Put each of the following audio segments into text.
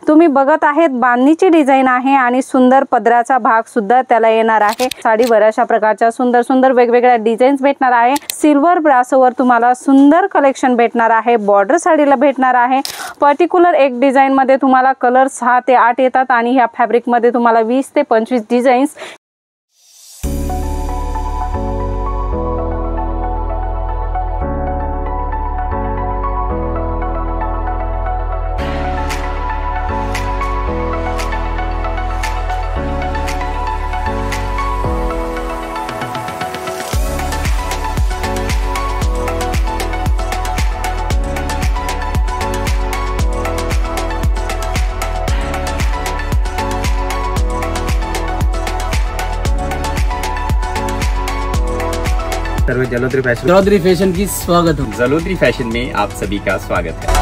तुम्ही बघत आहेत बांधणीची डिझाइन आहे आणि सुंदर पदराचा भाग सुद्धा त्याला येणार आहे। साडीवर अशा प्रकारच्या सुंदर सुंदर वेगवेगळ्या डिझाईन्स भेटणार आहे। सिल्वर ब्रासोवर तुम्हाला सुंदर कलेक्शन भेटणार आहे। बॉर्डर साडीला भेटणार आहे। पर्टिक्युलर एक डिझाइन मध्ये तुम्हाला कलर 6 ते 8 येतात आणि ह्या फॅब्रिक मध्ये तुम्हाला 20 ते 25 डिझाईन्स सर्व जलोदरी फैशन की स्वागत है। जलोदरी फैशन में आप सभी का स्वागत है।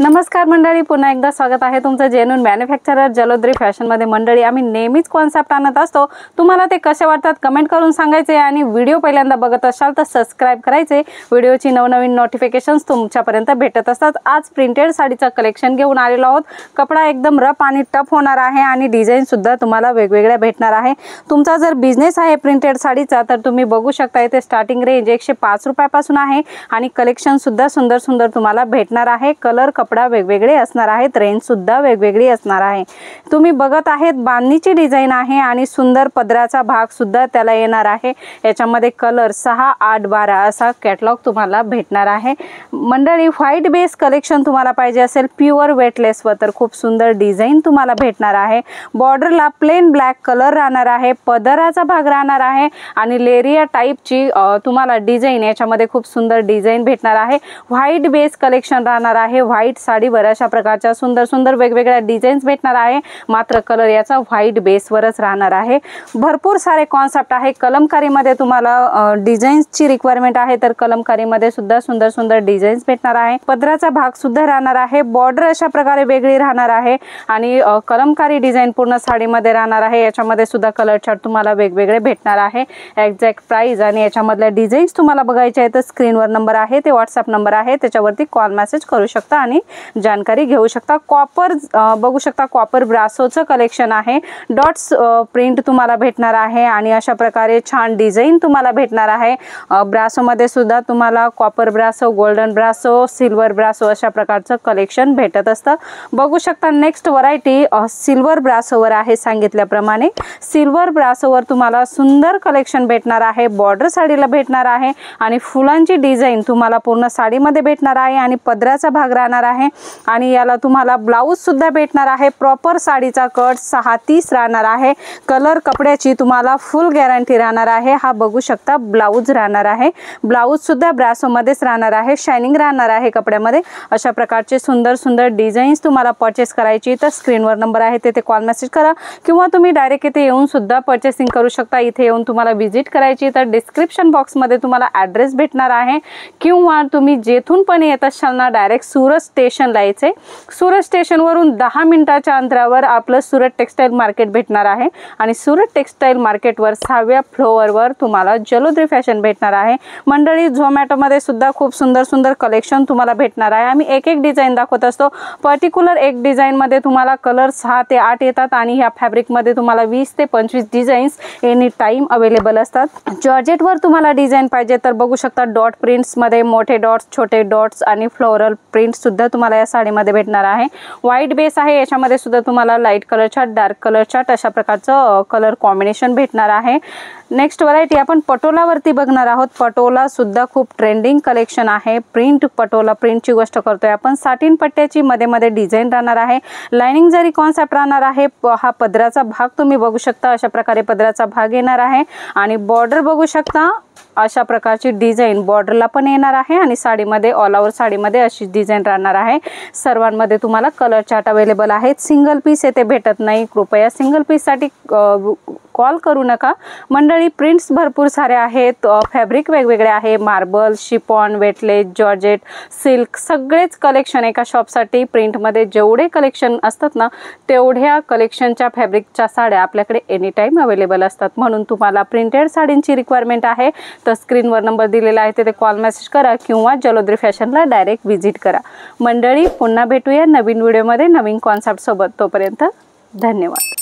नमस्कार मंडळी, पुन्हा एकदा स्वागत आहे तुमचं जेन्युइन मॅन्युफॅक्चरर जलोदरी फॅशन मध्ये। मंडळी आम्ही नेहमीच कॉन्सेप्ट आणत असतो, तुम्हाला ते कसे वाटतात कमेंट करून सांगायचे आणि व्हिडिओ पहिल्यांदा बघत असाल तर सबस्क्राइब करायचे। व्हिडिओची नवनवीन नोटिफिकेशन्स तुमच्यापर्यंत भेटत असतात। आज प्रिंटेड साडीचं कलेक्शन घेऊन आलेलो आहोत। कपडा एकदम रफ आणि टफ होणार आहे आणि डिझाइन सुद्धा तुम्हाला वेगवेगळ्या भेटणार आहे। तुमचा जर बिझनेस आहे प्रिंटेड साडीचा तर तुम्ही बघू शकता इथे स्टार्टिंग रेंज 105 रुपयापासून आहे आणि कलेक्शन सुद्धा सुंदर सुंदर तुम्हाला भेटणार आहे। कलर कपडा वेगवेगळे असणार आहेत, रेंज सुद्धा वेगवेगळी असणार आहे। तुम्ही बघत आहेत बांधणीची डिझाइन आहे आणि सुंदर पदराचा भाग सुद्धा त्याला येणार आहे। याच्यामध्ये कलर 6, 8, 12 असा कॅटलॉग तुम्हाला भेटणार आहे। मंडळी व्हाईट बेस कलेक्शन तुम्हाला पाहिजे असेल प्युअर वेटलेस वर तर खूप सुंदर डिझाइन तुम्हाला भेटणार आहे। बॉर्डरला प्लेन ब्लॅक कलर राहणार आहे, पदराचा भाग राहणार आहे आणि लेरिया टाइपची तुम्हाला डिझाइन याच्यामध्ये खूप सुंदर डिझाइन भेटणार आहे। व्हाईट बेस कलेक्शन राहणार आहे। व्हाईट साडीवर अशा प्रकारच्या सुंदर सुंदर वेगवेगळ्या डिझाईन्स भेटणार आहे, मात्र कलर याचा व्हाईट बेसवरच राहणार आहे। भरपूर सारे कॉन्सेप्ट आहे। कलमकारीमध्ये तुम्हाला डिझाईन्सची रिक्वायरमेंट आहे तर कलमकारीमध्ये सुद्धा सुंदर सुंदर डिझाईन्स भेटणार आहे। पदराचा भाग सुद्धा राहणार आहे। बॉर्डर अशा प्रकारे वेगळी राहणार आहे आणि कलमकारी डिझाइन पूर्ण साडीमध्ये राहणार आहे। याच्यामध्ये सुद्धा कलर चार्ट तुम्हाला वेगवेगळे भेटणार आहे। एक्झॅक्ट प्राइस आणि याच्यामधल्या डिझाईन्स तुम्हाला बघायचे आहेत तर स्क्रीनवर नंबर आहे, ते व्हॉट्सअप नंबर आहे, त्याच्यावरती कॉल मेसेज करू शकता आणि जानकारी घेऊ शकता। कॉपर बघू शकता, कॉपर ब्रासोचं कलेक्शन आहे। डॉट्स प्रिंट तुम्हाला भेटणार आहे आणि अशा प्रकारे छान डिझाइन तुम्हाला भेटणार आहे। ब्रासो मध्ये सुद्धा तुम्हाला कॉपर ब्रासो, गोल्डन ब्रासो, सिल्वर ब्रासो अशा प्रकारचं कलेक्शन भेटत असतं। बघू शकता नेक्स्ट व्हरायटी सिल्वर ब्रासोवर आहे। सांगितल्याप्रमाणे सिल्वर ब्रासोवर तुम्हाला सुंदर कलेक्शन भेटणार आहे। बॉर्डर साडीला भेटणार आहे आणि फुलांची डिझाइन तुम्हाला पूर्ण साडीमध्ये भेटणार आहे आणि पदराचा भाग राहणार आहे आणि याला तुम्हाला ब्लाउज सुद्धा भेटणार आहे। प्रॉपर साडीचा कट 6:30 राहणार आहे। कलर कपड्याची तुम्हाला फुल गॅरंटी राहणार आहे। हा बघू शकता ब्लाउज राहणार आहे। ब्लाउज सुद्धा ब्रासो मध्येच राहणार आहे, शायनिंग राहणार आहे कपड्यामध्ये। अशा प्रकारचे सुंदर सुंदर डिझाईन्स तुम्हाला परचेस करायची तर स्क्रीनवर नंबर आहे, ते कॉल मेसेज करा किंवा तुम्ही डायरेक्ट इथे येऊन सुद्धा परचेसिंग करू शकता। इथे येऊन तुम्हाला व्हिजिट करायची तर डिस्क्रिप्शन बॉक्स मध्ये तुम्हाला ॲड्रेस भेटणार आहे किंवा तुम्ही जेथून पण येत असाल ना डायरेक्ट सुरत स्टेशनला यायचे। सुरत स्टेशनवरून 10 मिनिटाच्या अंतरावर आपलं सुरत टेक्सटाईल मार्केट भेटणार आहे आणि सुरत टेक्सटाईल मार्केटवर 6व्या फ्लोअरवर तुम्हाला जलोदरी फॅशन भेटणार आहे। मंडळी झोमॅटोमध्ये सुद्धा खूप सुंदर सुंदर कलेक्शन तुम्हाला भेटणार आहे। आम्ही एक एक डिझाइन दाखवत असतो। पर्टिक्युलर एक डिझाइन मध्ये तुम्हाला कलर 6 ते 8 येतात आणि ह्या फॅब्रिक मध्ये तुम्हाला 20 ते 25 डिझाईन्स एनी टाइम अवेलेबल असतात। जॉर्जेटवर तुम्हाला डिझाइन पाहिजे तर बघू शकता डॉट प्रिंट्स मध्ये मोठे डॉट्स, छोटे डॉट्स आणि फ्लोरल प्रिंट सुद्धा तुम्हाला या साडीमध्ये भेटणार आहे। व्हाईट बेस आहे, याच्यामध्ये सुद्धा तुम्हाला light colour chart, dark colour chart अशा प्रकारचं कलर कॉम्बिनेशन भेटणार आहे। नेक्स्ट व्हरायटी आपण पटोलावरती बघणार आहोत। पटोला सुद्धा खूप ट्रेंडिंग कलेक्शन आहे। प्रिंट पटोला प्रिंटची गोष्ट करतोय आपण। साटिन पट्ट्याची मध्ये मध्ये डिझाइन राहणार आहे। लाइनिंग जरी कॉन्सेप्ट राहणार आहे। हा पदराचा भाग तुम्ही बघू शकता, अशा प्रकारे पदराचा भाग येणार आहे आणि बॉर्डर बघू शकता अशा प्रकारची डिझाइन बॉर्डरला पण येणार आहे आणि साडीमध्ये ऑल ओव्हर साडीमध्ये अशी डिझाइन राहणार आहे। सर्वांमध्ये तुम्हाला कलर चार्ट अवेलेबल आहेत। सिंगल पीस येथे भेटत नाही, कृपया सिंगल पीस साठी कॉल करू नका मंडळी. प्रिंट्स भरपूर सारे आहेत, फॅब्रिक वेगवेगळे आहे, marble, chiffon, weightless, georgette, silk सगळेच कलेक्शन एका शॉपसाठी. प्रिंटमध्ये जेवढे कलेक्शन असतात ना तेवढ्या कलेक्शनच्या फॅब्रिकच्या साड्या आपल्याकडे एनी टाईम अवेलेबल असतात. म्हणून तुम्हाला प्रिंटेड साडींची रिक्वायरमेंट आहे तर स्क्रीनवर नंबर दिलेला आहे तिथे कॉल मेसेज करा किंवा जलोद्री फॅशनला डायरेक्ट व्हिजिट करा. मंडळी पुन्हा भेटूया नवीन व्हिडिओमध्ये नवीन कॉन्सेप्ट सोबत. तोपर्यंत धन्यवाद.